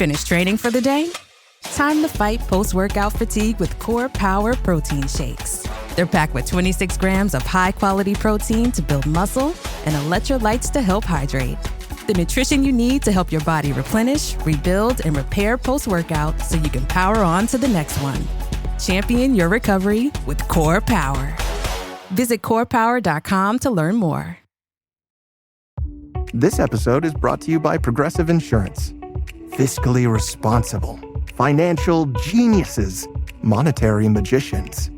Finished training for the day? Time to fight post-workout fatigue with Core Power Protein Shakes. They're packed with 26 grams of high-quality protein to build muscle and electrolytes to help hydrate. The nutrition you need to help your body replenish, rebuild, and repair post-workout so you can power on to the next one. Champion your recovery with Core Power. Visit corepower.com to learn more. This episode is brought to you by Progressive Insurance. Fiscally responsible, financial geniuses, monetary magicians.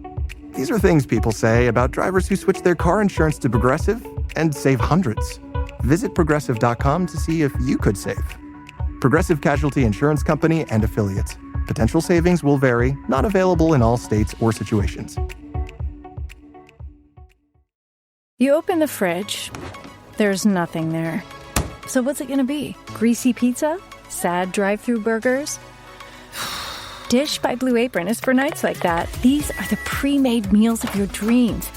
These are things people say about drivers who switch their car insurance to Progressive and save hundreds. Visit progressive.com to see if you could save. Progressive Casualty Insurance Company and Affiliates. Potential savings will vary, not available in all states or situations. You open the fridge, there's nothing there. So what's it gonna be? Greasy pizza? Sad drive-through burgers? Dish by Blue Apron is for nights like that. These are the pre-made meals of your dreams.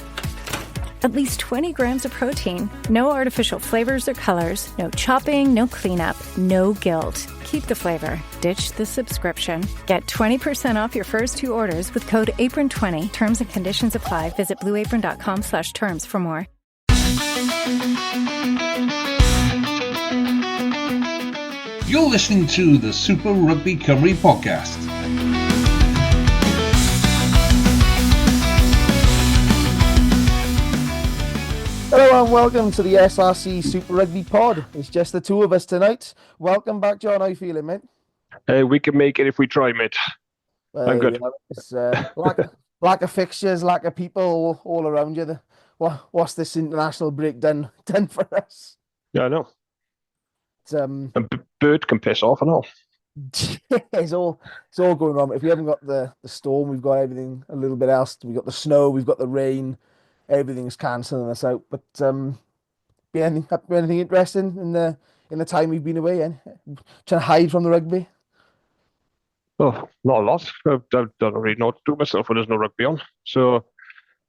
At least 20 grams of protein, no artificial flavors or colors, no chopping, no cleanup, no guilt. Keep the flavor. Ditch the subscription. Get 20% off your first 2 orders with code APRON20. Terms and conditions apply. Visit blueapron.com/terms for more. You're listening to the Super Rugby Cymru podcast. Hello and welcome to the SRC Super Rugby pod. It's just the two of us tonight. Welcome back, John. How you feeling, mate? We can make it if we try, mate. I'm good. It's lack of fixtures, lack of people all around you. What's this international break done for us? Yeah, I know. It's, a bird can piss off and all. it's all going wrong. If we haven't got the storm, we've got everything a little bit else. We've got the snow, we've got the rain. Everything's cancelling us out. But anything interesting in the time we've been away? Trying to hide from the rugby? Oh, not a lot. I don't really know what to do myself when there's no rugby on. So,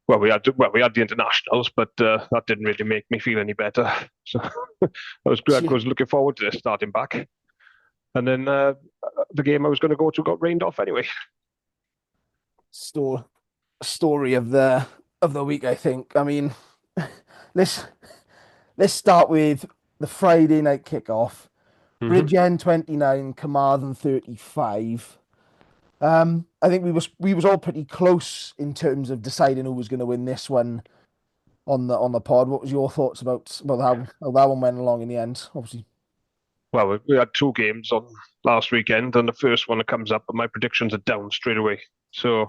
we had the internationals, but that didn't really make me feel any better. So I was looking forward to this starting back, and then the game I was going to go to got rained off anyway. Story of the week, I think. I mean, let's start with the Friday night kickoff. Mm-hmm. Bridgend 29, Carmarthen 35. I think we was all pretty close in terms of deciding who was going to win this one on the pod. What was your thoughts about how that one went along in the end? Obviously, well, we had 2 games on last weekend, and the first one that comes up, and my predictions are down straight away. So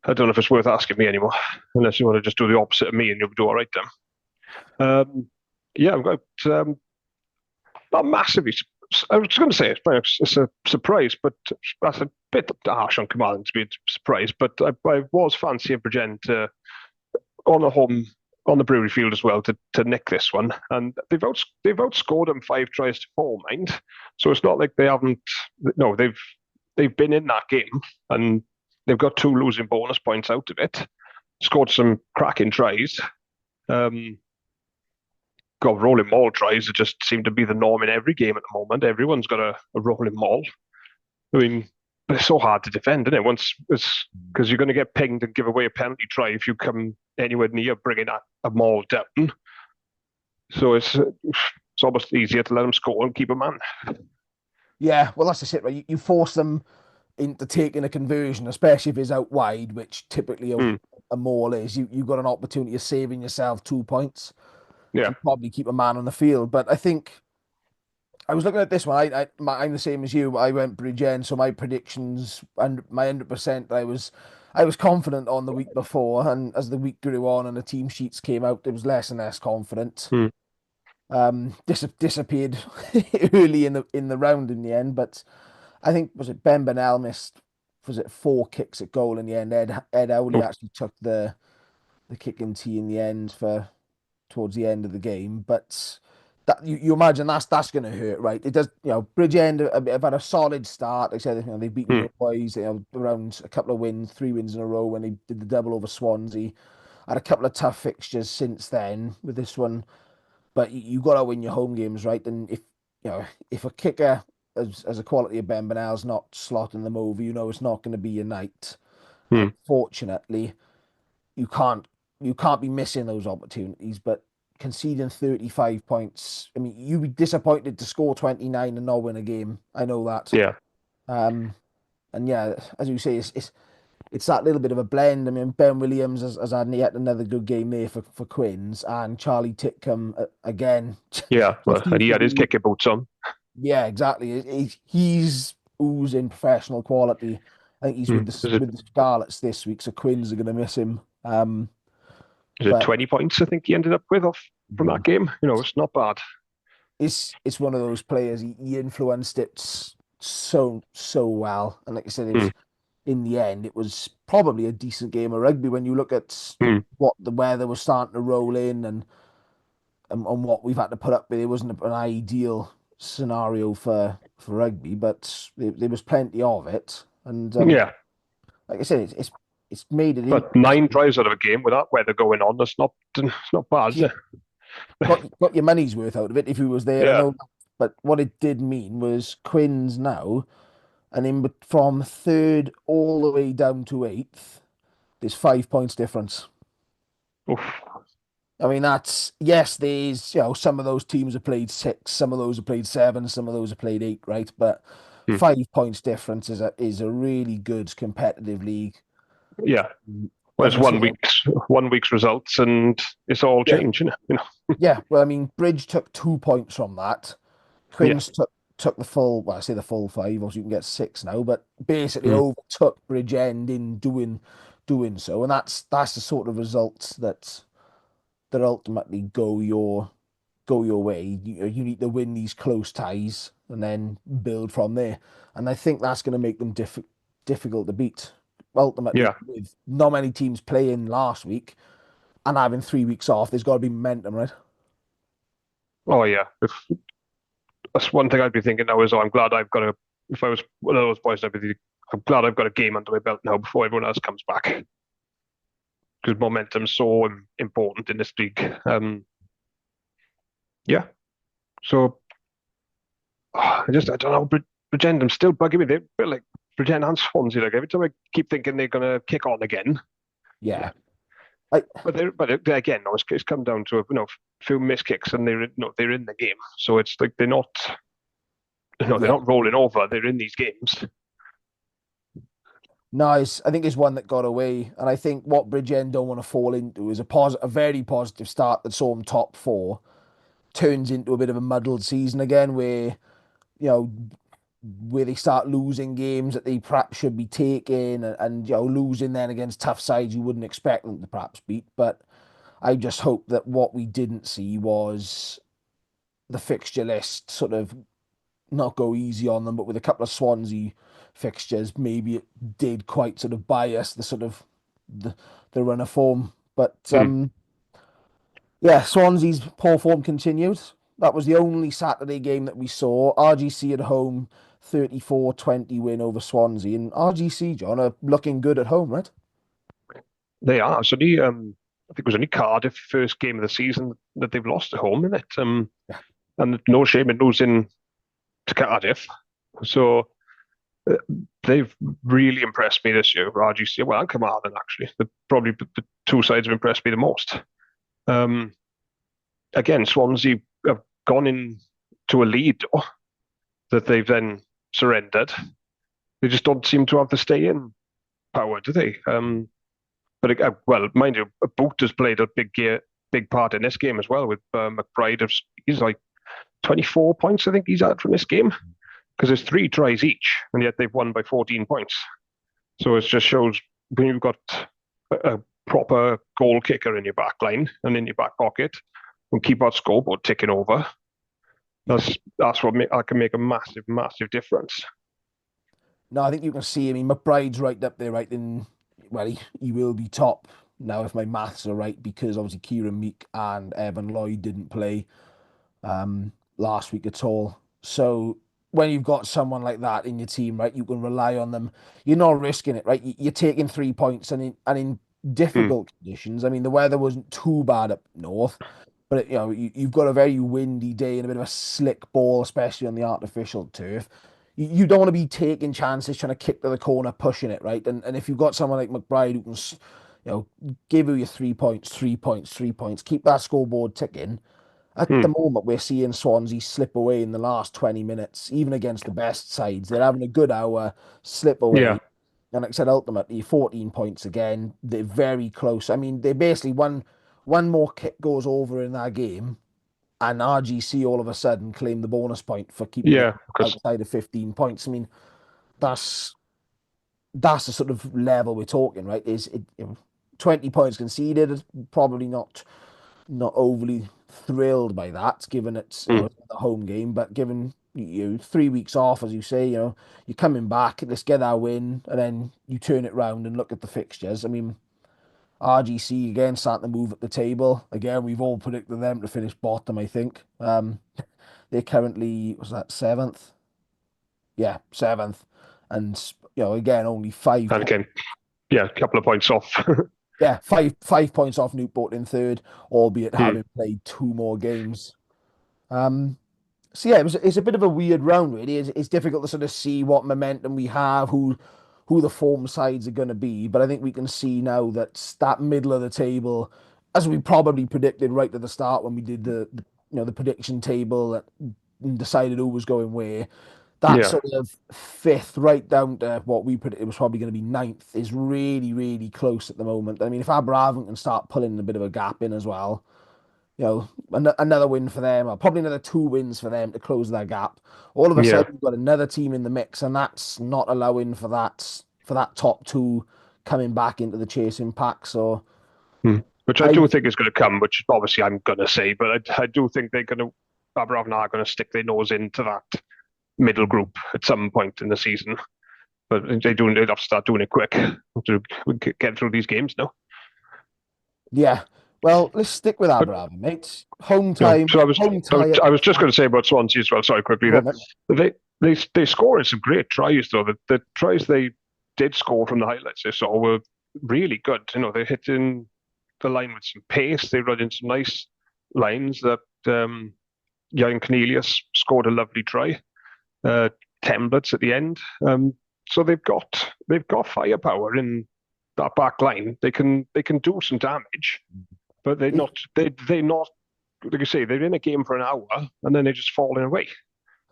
I don't know if it's worth asking me anymore, unless you want to just do the opposite of me and you'll do all right then. I've got not massively. I was going to say it's a surprise, but that's a bit harsh on Carmarthen to be a surprise. But I was fancying Bridgend on the Brewery Field as well to nick this one, and they've outscored them 5 tries to 4, mind. So it's not like they haven't. No, they've been in that game and they've got 2 losing bonus points out of it. Scored some cracking tries. Got rolling maul tries that just seem to be the norm in every game at the moment. Everyone's got a rolling maul. I mean, it's so hard to defend, isn't it? Once it's because you're going to get pinged and give away a penalty try if you come anywhere near bringing a maul down. So it's almost easier to let them score and keep a man. Yeah, well, that's the it, right? You force them into taking a conversion, especially if it's out wide, which typically a maul is. You've got an opportunity of saving yourself 2 points. Yeah, probably keep a man on the field. But I think I was looking at this one. I'm the same as you. I went Bridgend, so my predictions and my 100%. I was confident on the week before, and as the week grew on and the team sheets came out, it was less and less confident. Disappeared early in the round in the end. But I think Ben Burnell missed 4 kicks at goal in the end. Ed Owley actually took the kicking tee in the end towards the end of the game, but that you imagine that's going to hurt, right? It does, Bridgend have had a solid start. They said they've beaten the boys, around a couple of wins, 3 wins in a row when they did the double over Swansea. Had a couple of tough fixtures since then with this one, but you got to win your home games, right? And if a kicker as a quality of Ben Bernal's not slotting them over, you know it's not going to be a night. Hmm. Unfortunately, you can't be missing those opportunities. But conceding 35 points, I mean, you'd be disappointed to score 29 and not win a game. I know that. Yeah. And yeah, as you say, it's that little bit of a blend. I mean, Ben Williams has had yet another good game there for Quins, and Charlie Titcombe again. Yeah. Well, and he had his kicking boots on. Yeah, exactly. He's oozing professional quality. I think he's with the Scarlets this week, so Quins are going to miss him. Is it 20 points? I think he ended up with from that game. You know, it's not bad. It's one of those players. He influenced it so well, and like I said, in the end, it was probably a decent game of rugby when you look at what the weather was starting to roll in and what we've had to put up with. It wasn't an ideal scenario for rugby, but there was plenty of it. And yeah, like I said, it's made it. But 9 tries out of a game with that weather going on, it's not bad. Yeah. Got your money's worth out of it if he was there. Yeah. I know, but what it did mean was Quins now, and from 3rd all the way down to 8th, there's 5 points difference. Oof. I mean, yes, there's, some of those teams have played 6, some of those have played 7, some of those have played 8, right? But 5 points difference is a really good competitive league. Yeah. Well, it's 1 week's results, and it's all changing. You know. Yeah. Well, I mean, Bridge took 2 points from that. Quins took the full. Well, I say the full 5. Obviously, you can get 6 now, but basically overtook Bridgend in doing so, and that's the sort of results that ultimately go your way. You need to win these close ties and then build from there. And I think that's going to make them difficult to beat. Ultimately, with not many teams playing last week and having 3 weeks off, there's got to be momentum, right? Oh yeah, that's one thing I'd be thinking now. I'm glad I've got if I was one of those boys, I'd be thinking, I'm glad I've got a game under my belt now before everyone else comes back. Because momentum's so important in this league. Yeah. So I don't know. Bridgend, I'm still bugging me. They're a bit like Bridgend and Swansea. Like every time I keep thinking they're gonna kick on again. Yeah. But again, it's come down to a few missed kicks, and they're in the game. So it's like they're not rolling over. They're in these games. No, I think it's one that got away, and I think what Bridgend don't want to fall into is a very positive start that saw them top 4 turns into a bit of a muddled season again, where they start losing games that they perhaps should be taking, and losing then against tough sides you wouldn't expect them to perhaps beat. But I just hope that what we didn't see was the fixture list sort of not go easy on them, but with a couple of Swansea fixtures, maybe it did quite sort of bias the sort of the run of form. But yeah, Swansea's poor form continued. That was the only Saturday game that we saw. RGC at home, 34-20 win over Swansea, and RGC, John, are looking good at home, right? They are. So I think it was only Cardiff first game of the season that they've lost at home, isn't it? And no shame in losing to Cardiff. So they've really impressed me this year. RGC, well, and Carmarthen actually. Probably the 2 sides have impressed me the most. Again, Swansea have gone into a lead that they've then surrendered. They just don't seem to have the stay-in power, do they? But well, mind you, Boot has played a big part in this game as well. With McBride, he's like 24 points, I think he's had from this game, because there's 3 tries each, and yet they've won by 14 points. So it just shows when you've got a proper goal kicker in your back line and in your back pocket, and keep that scoreboard ticking over. That's what can make a massive difference. No, I think you can see. I mean, McBride's right up there, right in. Well, he will be top now if my maths are right, because obviously Kieran Meek and Evan Lloyd didn't play last week at all. So when you've got someone like that in your team, right, you can rely on them. You're not risking it, right? You're taking 3 points, and in difficult conditions. I mean, the weather wasn't too bad up north. But you've got a very windy day and a bit of a slick ball, especially on the artificial turf. You don't want to be taking chances, trying to kick to the corner, pushing it, right? And if you've got someone like McBride who can, give you your 3 points, 3 points, 3 points, keep that scoreboard ticking. At the moment, we're seeing Swansea slip away in the last 20 minutes, even against the best sides. They're having a good hour, slip away. Yeah. And like I said, ultimately, 14 points again. They're very close. I mean, they basically one more kick goes over in that game, and RGC all of a sudden claim the bonus point for keeping it Yeah, because outside of 15 points. I mean, that's the sort of level we're talking, right? 20 points conceded, probably not overly thrilled by that, given it's the home game, but given 3 weeks off, as you say, you're coming back, let's get our win, and then you turn it round and look at the fixtures. I mean, RGC again starting to move at the table. Again, we've all predicted them to finish bottom, I think. They're currently, was that seventh? Yeah, seventh. And again, only five. and again, yeah, a couple of points off. Yeah, 5 points off Newport in third, albeit having played 2 more games. So yeah, it's a bit of a weird round, really. It's difficult to sort of see what momentum we have, who the form sides are going to be. But I think we can see now that middle of the table, as we probably predicted right at the start when we did the prediction table that decided who was going where. That Yeah. sort of fifth, right down to what we predicted was probably going to be ninth, is really, really close at the moment. I mean, if Aberafon can start pulling a bit of a gap in as well, another win for them, or probably another 2 wins for them to close that gap. All of a Yeah. sudden, we've got another team in the mix, and that's not allowing for that top two coming back into the chasing pack. So, Which I do think is going to come, which obviously I'm going to say, but I do think Aberafon are going to stick their nose into that middle group at some point in the season. But they'd have to start doing it quick to get through these games now. yeah. Well, let's stick with Aberafon, mate. Home time. So Home tie. I was just going to say about Swansea as well. Sorry, quickly. Go on, That they scored some great tries though. The tries they did score from the highlights I saw were really good. They're hitting the line with some pace. They run in some nice lines. That Jan Cornelius scored a lovely try. Templates at the end. So they've got firepower in that back line. They can do some damage, but they're not like you say, they're in a game for an hour and then they're just falling away.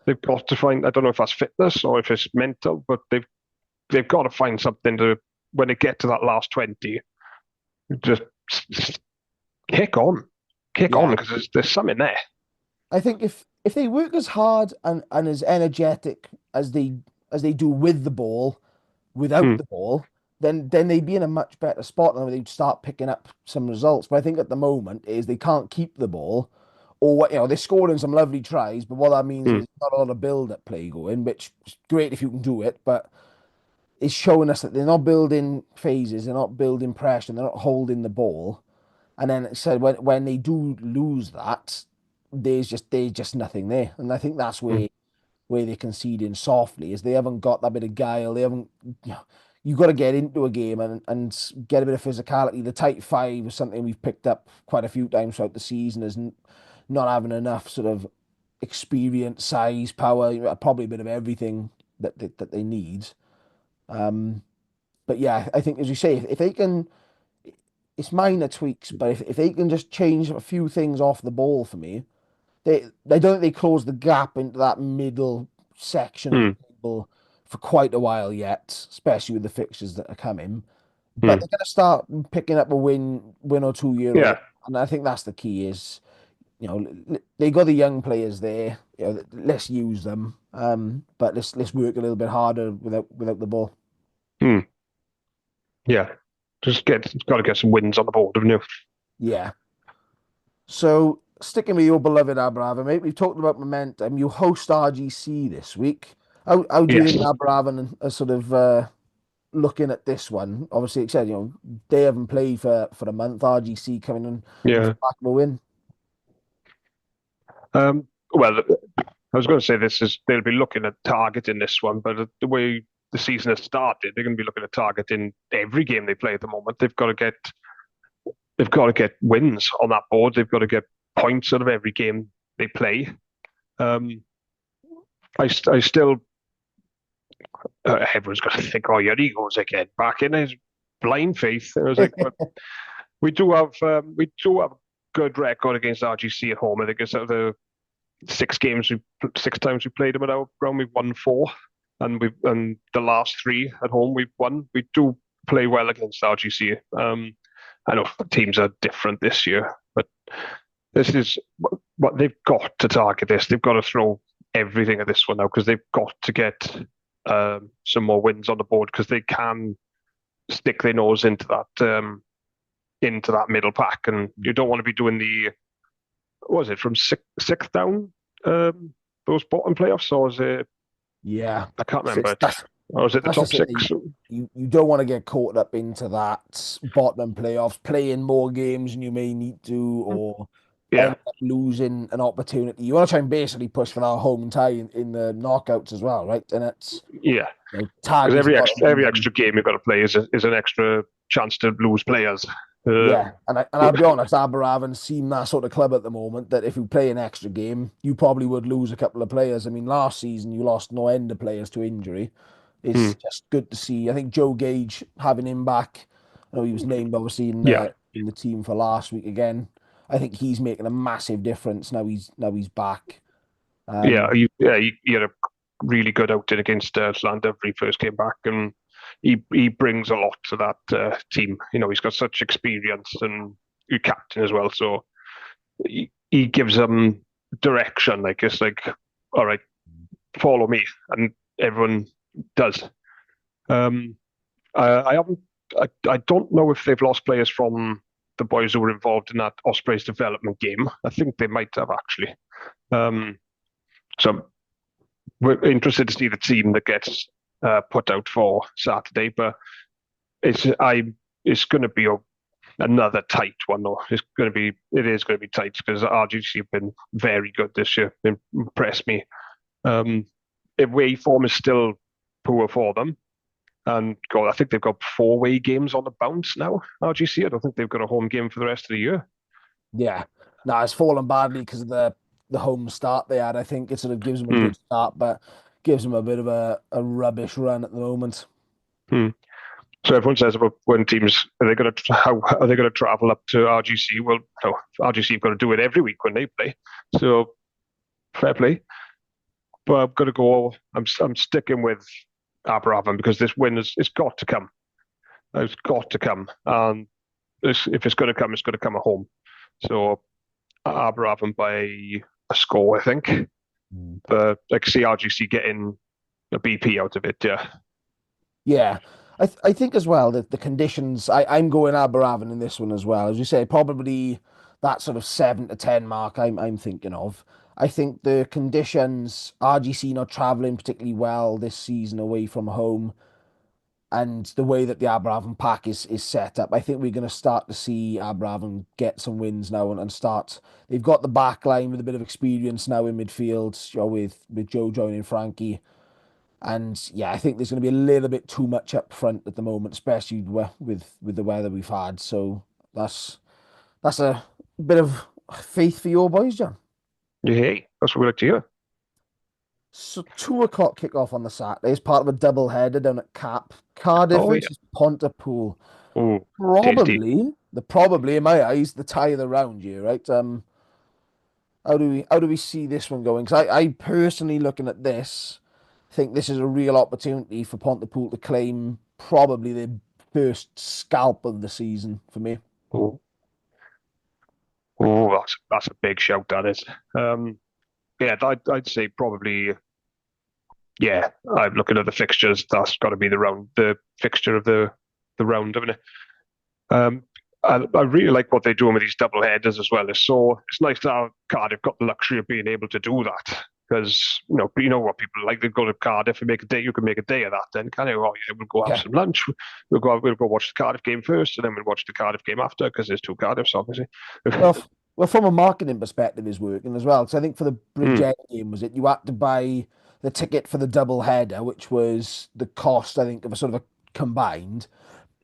They've got to find, I don't know if that's fitness or if it's mental, but they've got to find something to, when they get to that last 20, just kick on because there's something there. I think if they work as hard and as energetic as they do with the ball, without the ball, then they'd be in a much better spot and they'd start picking up some results. But I think at the moment is they can't keep the ball, or what they're scoring some lovely tries, but what that means is not a lot of build-up play going, which is great if you can do it, but it's showing us that they're not building phases, they're not building pressure, they're not holding the ball. And then it said when they do lose that, there's just nothing there. And I think that's where they're conceding softly, is they haven't got that bit of guile. They haven't, you've got to get into a game and get a bit of physicality. The tight five is something we've picked up quite a few times throughout the season, is not having enough sort of experience, size, power, probably a bit of everything that they need. But yeah, I think, as you say, if they can, it's minor tweaks, but if they can just change a few things off the ball for me, I don't think they close the gap into that middle section of the table for quite a while yet, especially with the fixtures that are coming. But they're going to start picking up a win or 2 year. Yeah. And I think that's the key is, they got the young players there. Let's use them. But let's work a little bit harder without the ball. Yeah. Got to get some wins on the board, haven't you? Yeah. So sticking with your beloved Aberafon, mate, we've talked about momentum. You host RGC this week. How do you think Aberafon are sort of looking at this one? Obviously, it said they haven't played for a month. RGC coming in back of a win. Well, I was going to say they'll be looking at targeting this one, but the way the season has started, they're going to be looking at targeting every game they play at the moment. They've got to get wins on that board. They've got to get points out of every game they play. I still, everyone's going to think, oh, your ego's again back in his blind faith. And I was like, but we do have a good record against RGC at home. I think it's out of the 6 times we played them at our ground, we've won 4, and the last 3 at home we've won. We do play well against RGC. I know teams are different this year, but this is what they've got to target. They've got to throw everything at this one now, because they've got to get some more wins on the board, because they can stick their nose into that middle pack, and you don't want to be doing what was it, from sixth down, those bottom playoffs, or was it? Yeah, I can't remember. Or was it the top 6? You don't want to get caught up into that bottom playoffs, playing more games than you may need to, or end up losing an opportunity. You want to try and basically push for our home tie in the knockouts as well, right? And it's because every extra game you've got to play is an extra chance to lose players. And I'll be honest, Aberavon seem that sort of club at the moment that if you play an extra game, you probably would lose a couple of players. I mean, last season you lost no end of players to injury. It's just good to see. I think Joe Gage, having him back, I know he was named obviously in the team for last week again. I think he's making a massive difference now. He's back. He had a really good outing against Slander when he first came back, and he brings a lot to that team. You know, he's got such experience, and he's captain as well, so he gives them direction. Like, it's like, all right, follow me, and everyone does. I don't know if they've lost players from the boys who were involved in that Ospreys development game. I think they might have, actually. So we're interested to see the team that gets put out for Saturday, but it's going to be another tight one, though. It is going to be tight, because RGC have been very good this year. Impressed me. Away form is still poor for them, and I think they've got 4 away games on the bounce now. RGC, I don't think they've got a home game for the rest of the year. Yeah, no, it's fallen badly because of the home start they had. I think it sort of gives them a good start, but gives them a bit of a rubbish run at the moment. So everyone says about when teams how are they going to travel up to RGC? Well, no, RGC have got to do it every week when they play. So fair play. But I'm going to go. I'm sticking with Aberavon, because this win it's got to come. It's got to come, and if it's going to come, it's going to come at home. So Aberavon by a score, I think. But I can see RGC getting a BP out of it. Yeah. I think as well that the conditions. I'm going Aberavon in this one as well. As you say, probably that sort of 7 to 10 mark. I'm thinking of. I think the conditions, RGC not travelling particularly well this season away from home, and the way that the Aberavon pack is set up, I think we're going to start to see Aberavon get some wins now and start. They've got the back line with a bit of experience now in midfield, with Joe joining Frankie. And yeah, I think there's going to be a little bit too much up front at the moment, especially with the weather we've had. So that's a bit of faith for your boys, John. Hey, that's what we like to hear. So 2:00 kickoff on the Saturday is part of a double header down at Cap. Cardiff versus Pontypool. Probably in my eyes, the tie of the round here, right? How do we see this one going? Because I personally, looking at this, think this is a real opportunity for Pontypool to claim probably their first scalp of the season for me. That's a big shout, that is. I'd say probably. Yeah, I'm looking at the fixtures. That's got to be the fixture of the round, haven't it? I really like what they're doing with these double headers as well. It's nice to have Cardiff got the luxury of being able to do that, because you know what people like. They go to Cardiff and make a day. You can make a day of that. Then can you? Oh yeah, we'll go have some lunch. We'll go watch the Cardiff game first, and then we'll watch the Cardiff game after, because there's 2 Cardiffs, obviously. Well, from a marketing perspective, is working as well. So I think for the Bridgend game, you had to buy the ticket for the double header, which was the cost, I think, of a sort of a combined.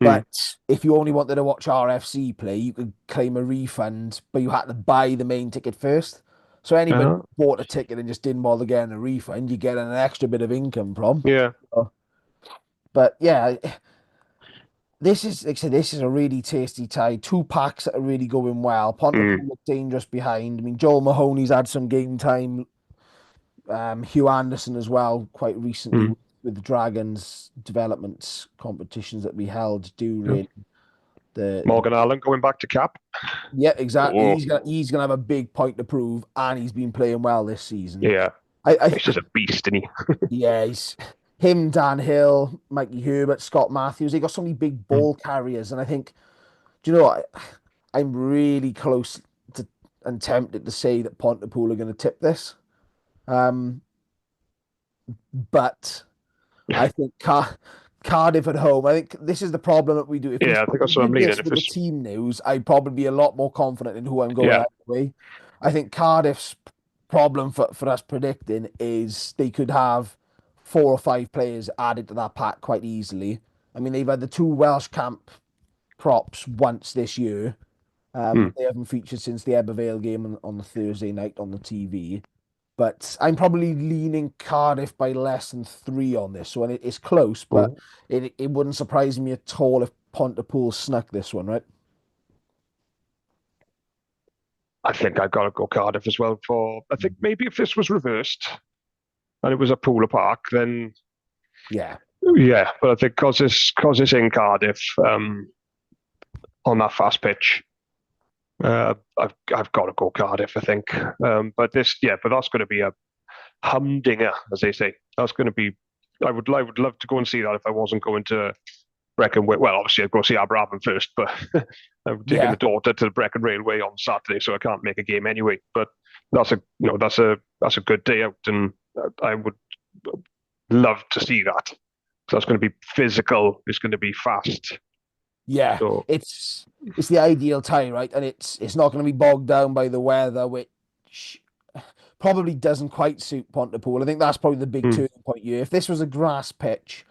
But if you only wanted to watch RFC play, you could claim a refund, but you had to buy the main ticket first. So anybody who bought a ticket and just didn't bother getting a refund, you get an extra bit of income from. Yeah. But yeah, this is, like I said, this is a really tasty tie. Two packs that are really going well. Pontypool look dangerous behind. I mean, Joel Mahoney's had some game time. Hugh Anderson as well, quite recently with the Dragons development competitions that we held. Morgan Allen going back to cap. Yeah, exactly. He's gonna have a big point to prove, and he's been playing well this season. Yeah, he's just a beast, isn't he? Yeah, he's him, Dan Hill, Mikey Herbert, Scott Matthews. They got so many big ball carriers, and I think, do you know what? I'm really close to and tempted to say that Pontypool are going to tip this, but I think Cardiff at home. I think this is the problem that we do. If I think that's what I'm leaning. With the team news, I'd probably be a lot more confident in who I'm going anyway. I think Cardiff's problem for us predicting is they could have 4 or 5 players added to that pack quite easily. I mean, they've had the 2 Welsh camp props once this year. They haven't featured since the Ebervale game on the Thursday night on the TV. But I'm probably leaning Cardiff by less than 3 on this one. It's close, but it wouldn't surprise me at all if Pontypool snuck this one, right? I think I've got to go Cardiff as well. I think maybe if this was reversed and it was a Pooler Park, then yeah. But I think because it's in Cardiff on that fast pitch, I've got to go Cardiff, I think. But that's going to be a humdinger, as they say. That's going to be. I would love to go and see that if I wasn't going to Brecon. Well, obviously I'd go see Aberafan first, but I'm taking the daughter to the Brecon Railway on Saturday, so I can't make a game anyway. But that's a good day out, and I would love to see that. So that's going to be physical. It's going to be fast. Yeah, so it's the ideal tie, right? And it's not going to be bogged down by the weather, which probably doesn't quite suit Pontypool. I think that's probably the big turning point here. If this was a grass pitch,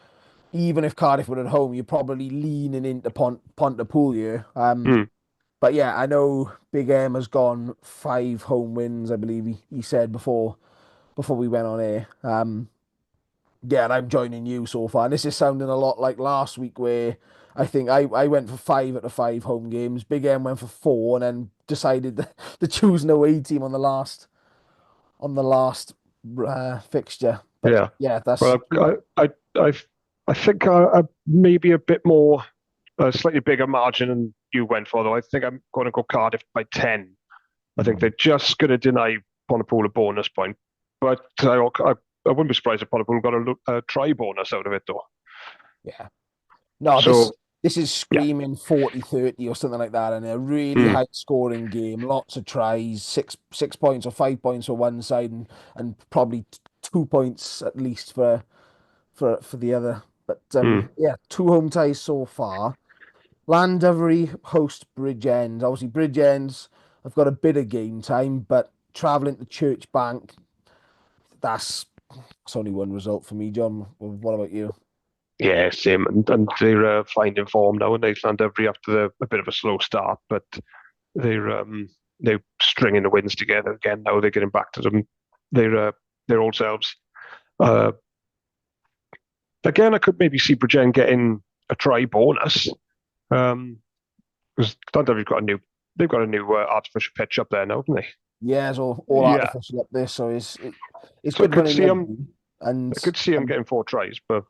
even if Cardiff were at home, you're probably leaning into Pontypool here. But yeah, I know Big M has gone 5 home wins, I believe he said before we went on air. Yeah, and I'm joining you so far. And this is sounding a lot like last week, where I think I went for 5 out of 5 home games. Big M went for 4, and then decided to choose an away team on the last fixture. But that's. Well, I think I maybe a bit more, a slightly bigger margin than you went for, though. I think I'm going to go Cardiff by 10. I think they're just going to deny Pontypool a bonus point, but I wouldn't be surprised if Pontypool got a try bonus out of it, though. Yeah. No, so, this is screaming 40-30 or something like that, and a really high-scoring game. Lots of tries, 6 points or 5 points for one side, and probably 2 points at least for the other. But 2 home ties so far. Llandovery host Bridgend. Obviously, Bridgend have got a bit of game time, but travelling to Church Bank, that's only one result for me, John. What about you? Yeah, same. And they're finding form now, and Llandovery after a bit of a slow start, but they're stringing the wins together again. Now they're getting back to their old selves. Again, I could maybe see Bridgend getting a try bonus, because Llandovery's they've got a new artificial pitch up there now, haven't they? Yeah, it's all artificial up there, so it's so good. I could see him getting 4 tries, but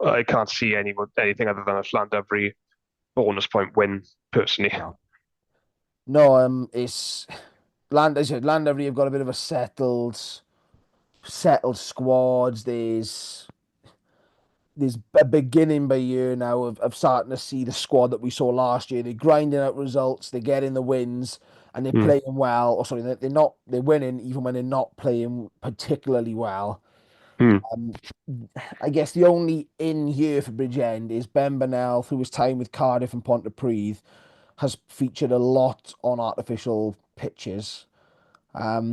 I can't see anything other than a Llandovery bonus point win personally. No, it's Llandovery have got a bit of a settled squad. There's a beginning by year now of starting to see the squad that we saw last year. They're grinding out results, they're getting the wins, and they're playing well. Or sorry, they're winning even when they're not playing particularly well. I guess the only in here for Bridgend is Ben Burnell, through his time with Cardiff and Pontypridd, has featured a lot on artificial pitches.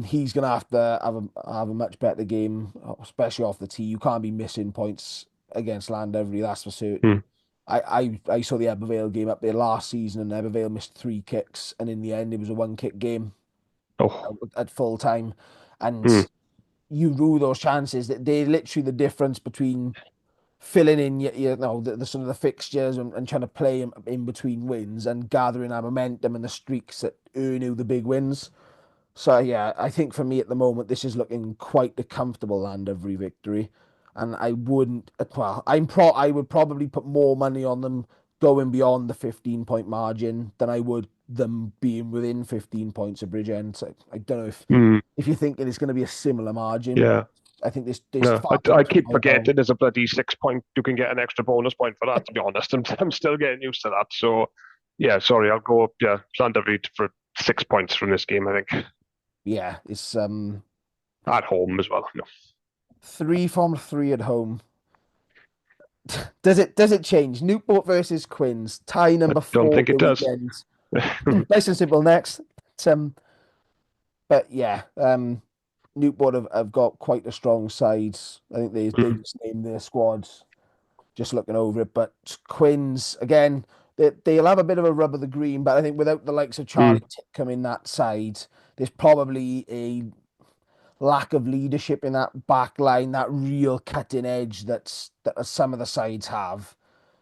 He's going to have to have a much better game, especially off the tee. You can't be missing points against Llandovery, that's for certain. I saw the Ebervale game up there last season, and Ebervale missed 3 kicks, and in the end, it was a 1-kick game Oh, at full time, and mm, you rue those chances. That they're literally the difference between filling in the sort of the fixtures and trying to play in between wins and gathering our momentum and the streaks that earn you the big wins. So yeah, I think for me at the moment, this is looking quite a comfortable land every victory, and I wouldn't. Well, I would probably put more money on them going beyond the 15-point margin than I would them being within 15 points of Bridgend. So I don't know mm, if you're thinking it's going to be a similar margin. yeah. I think there's No, far too I much keep firepower. forgetting there's a bloody 6 point. You can get an extra bonus point for that. To be honest, I'm still getting used to that. So, yeah, sorry, I'll go up. Yeah, Llanderfyd for 6 points from this game. I think Yeah, it's at home as well. No, 3 from 3 at home. Does it change? Newport versus Quins, tie number I don't 4 think of it the does. weekend. Nice and simple next. But yeah, Newport have got quite a strong side. I think they just named their squads, just looking over it. But Quins, again, they'll have a bit of a rub of the green, but I think without the likes of Charlie Titcombe in that side, there's probably a lack of leadership in that back line, that real cutting edge that some of the sides have.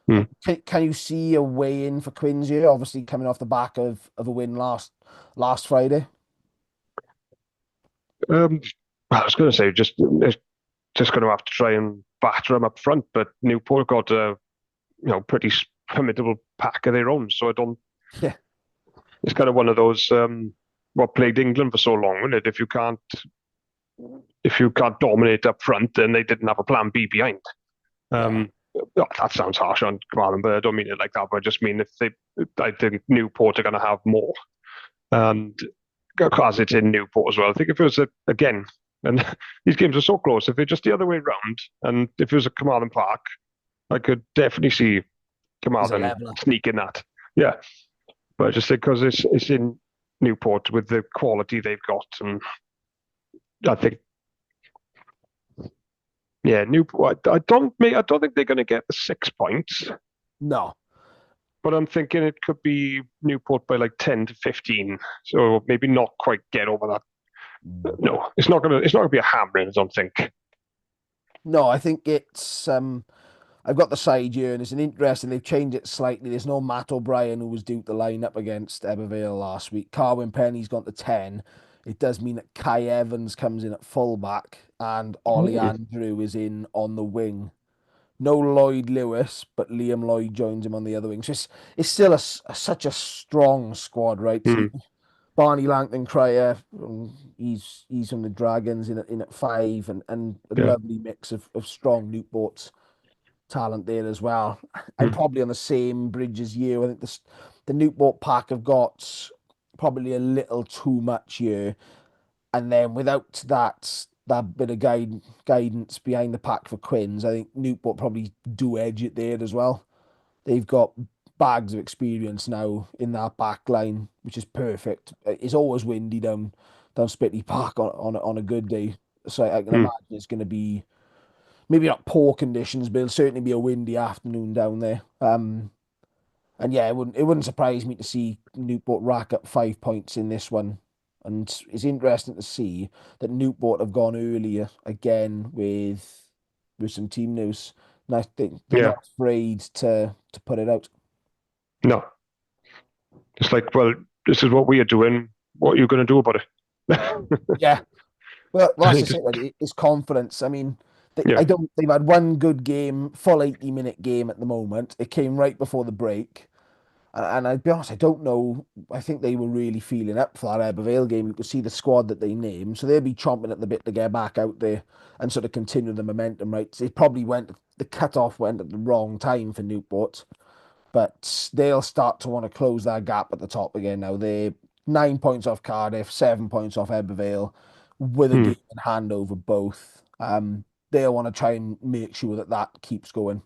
Mm. Can you see a way in for Quins here? Obviously, coming off the back of a win last Friday. I was going to say just going to have to try and batter them up front, but Newport got a pretty formidable pack of their own. So I don't. Yeah, it's kind of one of those what played England for so long, isn't it? If you can't dominate up front, then they didn't have a plan B behind. That sounds harsh on Carmarthen, but I don't mean it like that. But I just mean I think Newport are going to have more, and because it's in Newport as well. I think if it was again, and these games are so close, if they're just the other way around, and if it was a Carmarthen Park, I could definitely see Carmarthen sneaking that. Yeah, but I just think because it's in Newport with the quality they've got, and I think. Yeah, Newport. I don't think they're going to get the 6 points. No, but I'm thinking it could be Newport by like 10 to 15. So maybe not quite get over that. No, it's not gonna be a hammering. I don't think. No, I think it's. I've got the side here, and it's an interesting. They've changed it slightly. There's no Matt O'Brien, who was due to line up against Ebervale last week. Carwyn Penny's gone to 10. It does mean that Kai Evans comes in at fullback and Ollie Andrew is in on the wing. No Lloyd Lewis, but Liam Lloyd joins him on the other wing. So it's still such a strong squad, right? So Barney Langton Cryer, he's from the Dragons in at 5, and a lovely mix of strong Newport's talent there as well. I'm probably on the same bridge as you. I think the Newport pack have got probably a little too much here, and then without that bit of guidance behind the pack for Quins, I think Newport probably do edge it there as well. They've got bags of experience now in that back line, which is perfect. It's always windy down Spitley Park on a good day, so I can imagine it's going to be maybe not poor conditions, but it'll certainly be a windy afternoon down there. And yeah, it wouldn't surprise me to see Newport rack up 5 points in this one. And it's interesting to see that Newport have gone earlier again with some team news. And I think they're not afraid to put it out. No. It's like, well, this is what we are doing. What are you going to do about it? Yeah. Well, that's just it. It's confidence. I mean, they've had one good game, full 80-minute game at the moment. It came right before the break. And I'd be honest, I don't know. I think they were really feeling up for that Ebervale game. You could see the squad that they named. So they'll be chomping at the bit to get back out there and sort of continue the momentum, right? So the cut-off went at the wrong time for Newport. But they'll start to want to close that gap at the top again now. They're 9 points off Cardiff, 7 points off Ebervale, with a game in hand over both. They'll want to try and make sure that keeps going.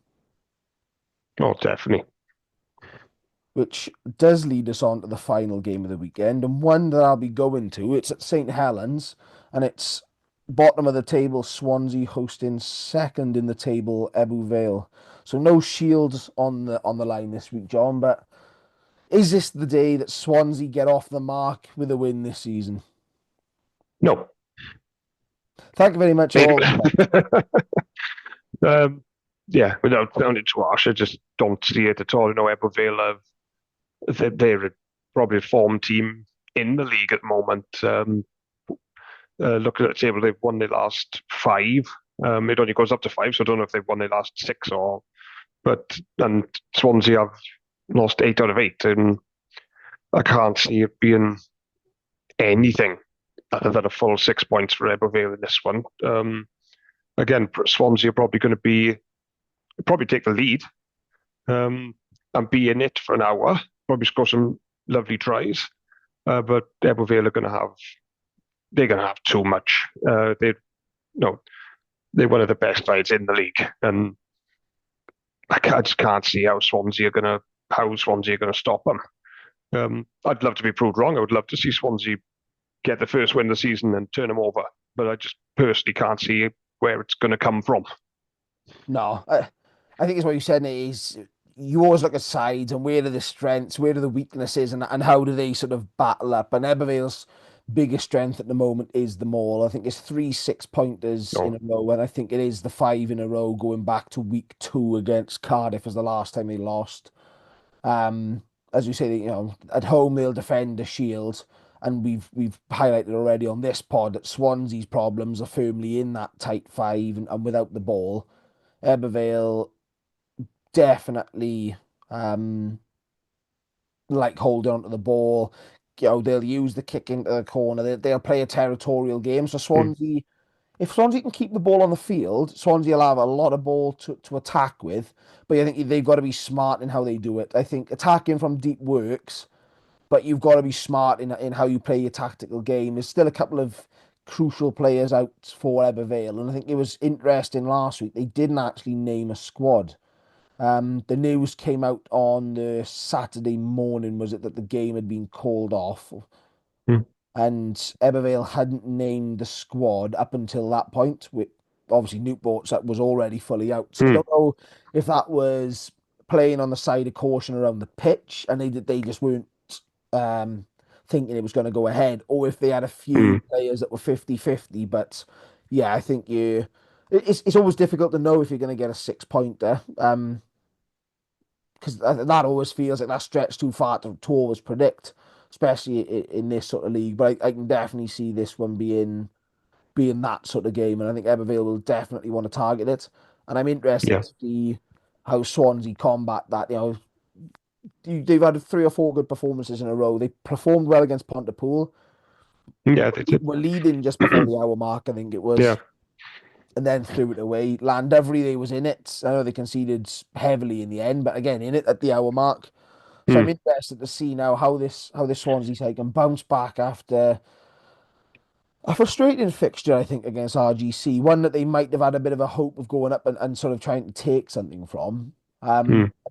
Oh, definitely. Which does lead us on to the final game of the weekend, and one that I'll be going to. It's at St. Helens, and it's bottom of the table, Swansea hosting second in the table, Ebbw Vale. So no Shields on the line this week, John. But is this the day that Swansea get off the mark with a win this season? No. Thank you very much, all. Yeah, without sounding too harsh, I just don't see it at all. Ebbw Vale they're probably a form team in the league at the moment. Looking at the table, they've won their last 5. It only goes up to 5, so I don't know if they've won their last 6 and Swansea have lost 8 out of 8, and I can't see it being anything other than a full 6 points for Ebbw Vale in this one. Again, Swansea are probably going to probably take the lead and be in it for an hour, probably score some lovely tries, but Ebbw Vale they're going to have too much. They're one of the best sides in the league, and I just can't see how Swansea are going to stop them. I'd love to be proved wrong. I would love to see Swansea get the first win of the season and turn them over, but I just personally can't see where it's going to come from. No, I think it's what you said. Is you always look at sides and where are the strengths, where are the weaknesses, and how do they sort of battle up? And Ebbw Vale's biggest strength at the moment is the maul. I think it's 3 6-pointers in a row, and I think it is the 5 in a row going back to week 2 against Cardiff as the last time they lost. As you say, at home they'll defend the Shield, and we've highlighted already on this pod that Swansea's problems are firmly in that tight 5 and without the ball. Ebbw Vale definitely like holding onto the ball. They'll use the kick into the corner. They'll play a territorial game. So Swansea, if Swansea can keep the ball on the field, Swansea will have a lot of ball to attack with. But I think they've got to be smart in how they do it. I think attacking from deep works, but you've got to be smart in how you play your tactical game. There's still a couple of crucial players out for Ebbw Vale, and I think it was interesting last week. They didn't actually name a squad. The news came out on the Saturday morning, was it, that the game had been called off, and Ebbw Vale hadn't named the squad up until that point. With obviously Newport was already fully out, so I don't know if that was playing on the side of caution around the pitch, and they just weren't thinking it was going to go ahead, or if they had a few players that were 50-50. But yeah, I think it's always difficult to know if you're going to get a 6-pointer, because that always feels like that stretch too far to always predict, especially in this sort of league. But I can definitely see this one being that sort of game, and I think Ebbw Vale will definitely want to target it. And I'm interested to see how Swansea combat that. They've had 3 or 4 good performances in a row. They performed well against Pontypool. Yeah, they did. Were leading just before the hour mark, I think it was. Yeah. And then threw it away. Llandovery, they was in it. I know they conceded heavily in the end, but again, in it at the hour mark. So I'm interested to see now how this Swansea side can bounce back after a frustrating fixture, I think, against RGC. One that they might have had a bit of a hope of going up and sort of trying to take something from.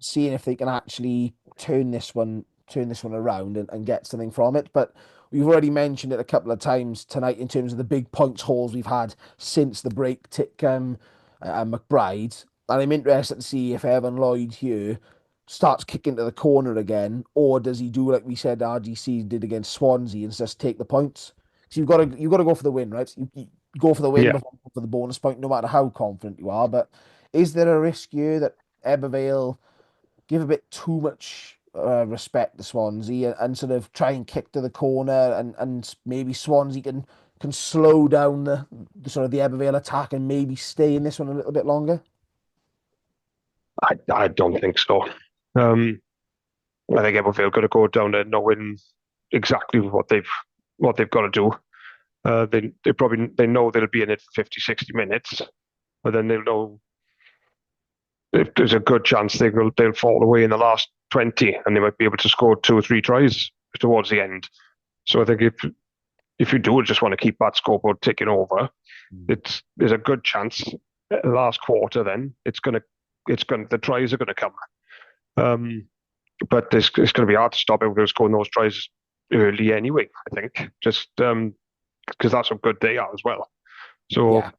Seeing if they can actually turn this one around and get something from it. But we've already mentioned it a couple of times tonight in terms of the big points hauls we've had since the break, and McBride. And I'm interested to see if Evan Lloyd here starts kicking to the corner again, or does he do like we said RGC did against Swansea and just take the points? So you've got to go for the win, right? You go for the win before for the bonus point, no matter how confident you are. But is there a risk here that Ebbw Vale give a bit too much respect to Swansea and sort of try and kick to the corner, and maybe Swansea can slow down the sort of the Ebbw Vale attack and maybe stay in this one a little bit longer? I don't think so. I think Ebbw Vale got to go down there knowing exactly what they've got to do. They know they'll be in it for 50-60 minutes, but then they'll know if there's a good chance they'll fall away in the last 20, and they might be able to score 2 or 3 tries towards the end. So I think if you do just want to keep that scoreboard ticking over, there's a good chance last quarter then the tries are gonna come. But it's gonna be hard to stop everyone scoring those tries early anyway, I think. Just because that's how good they are as well. So Yeah.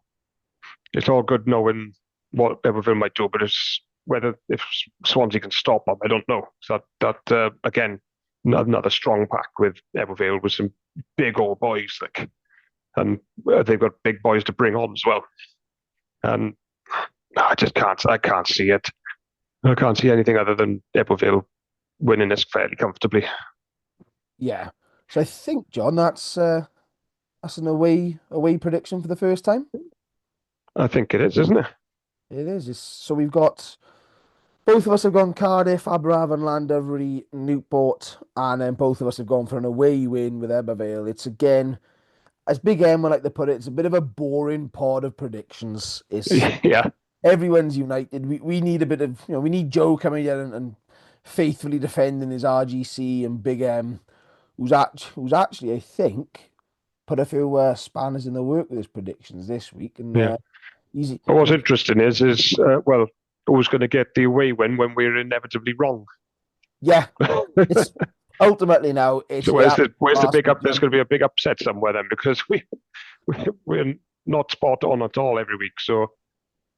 it's all good knowing what Everville might do, but it's whether if Swansea can stop them, I don't know. So that again, another strong pack with Everville with some big old boys, like, and they've got big boys to bring on as well. And I can't see it. I can't see anything other than Everville winning this fairly comfortably. Yeah. So I think, John, that's an away prediction for the first time. I think it is, isn't it? It is. So we've got both of us have gone Cardiff, Aberavon, Llandovery, Newport, and then both of us have gone for an away win with Ebervale. It's again, as Big M would like to put it, it's a bit of a boring pod of predictions. It's Yeah. everyone's united. We need a bit of, we need Joe coming in and faithfully defending his RGC, and Big M, who's actually, I think, put a few spanners in the work with his predictions this week. And Yeah. easy. But what's interesting is well, who's going to get the away win when we're inevitably wrong? Yeah, it's ultimately now. It's So where's the last big up? week, There's going to be a big upset somewhere then, because we're not spot on at all every week. So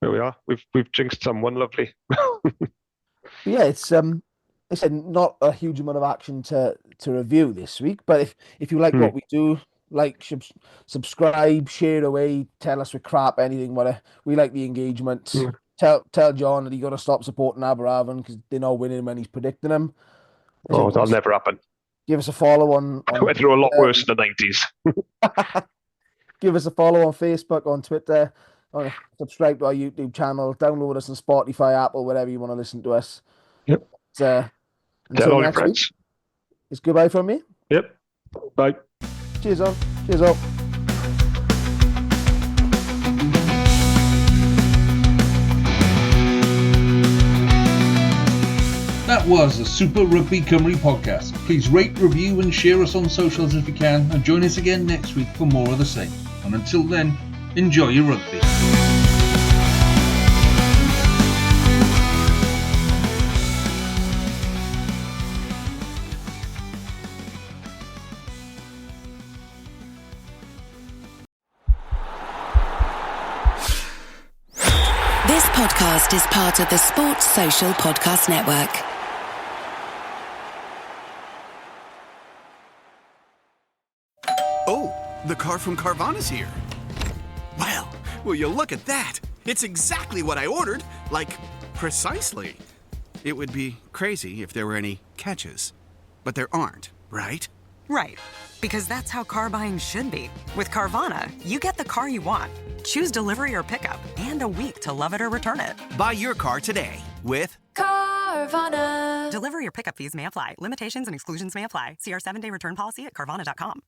there we are. We've jinxed someone. Lovely. Yeah, it's I said not a huge amount of action to review this week, but if you like what we do, like, subscribe, share away, tell us we're crap, anything, whatever. We like the engagement. Tell John that he got to stop supporting Aberavon because they're not winning when he's predicting them. Oh, that'll never happen. Give us a follow on Went through a lot worse in the 90s. Give us a follow on Facebook, on Twitter, subscribe to our YouTube channel, download us on Spotify, Apple, wherever you want to listen to us. Yep. Until Tell all your next friends. week, it's goodbye from me. Yep. Bye. Cheers all. Cheers all. That was the Super Rugby Cymru podcast. Please rate, review and share us on socials if you can, and join us again next week for more of the same. And until then, enjoy your rugby. This podcast is part of the Sports Social Podcast Network. Oh, the car from Carvana's here. Well, will you look at that? It's exactly what I ordered. Like, precisely. It would be crazy if there were any catches. But there aren't, right? Right. Because that's how car buying should be. With Carvana, you get the car you want. Choose delivery or pickup, and a week to love it or return it. Buy your car today with Carvana. Delivery or pickup fees may apply. Limitations and exclusions may apply. See our 7-day return policy at Carvana.com.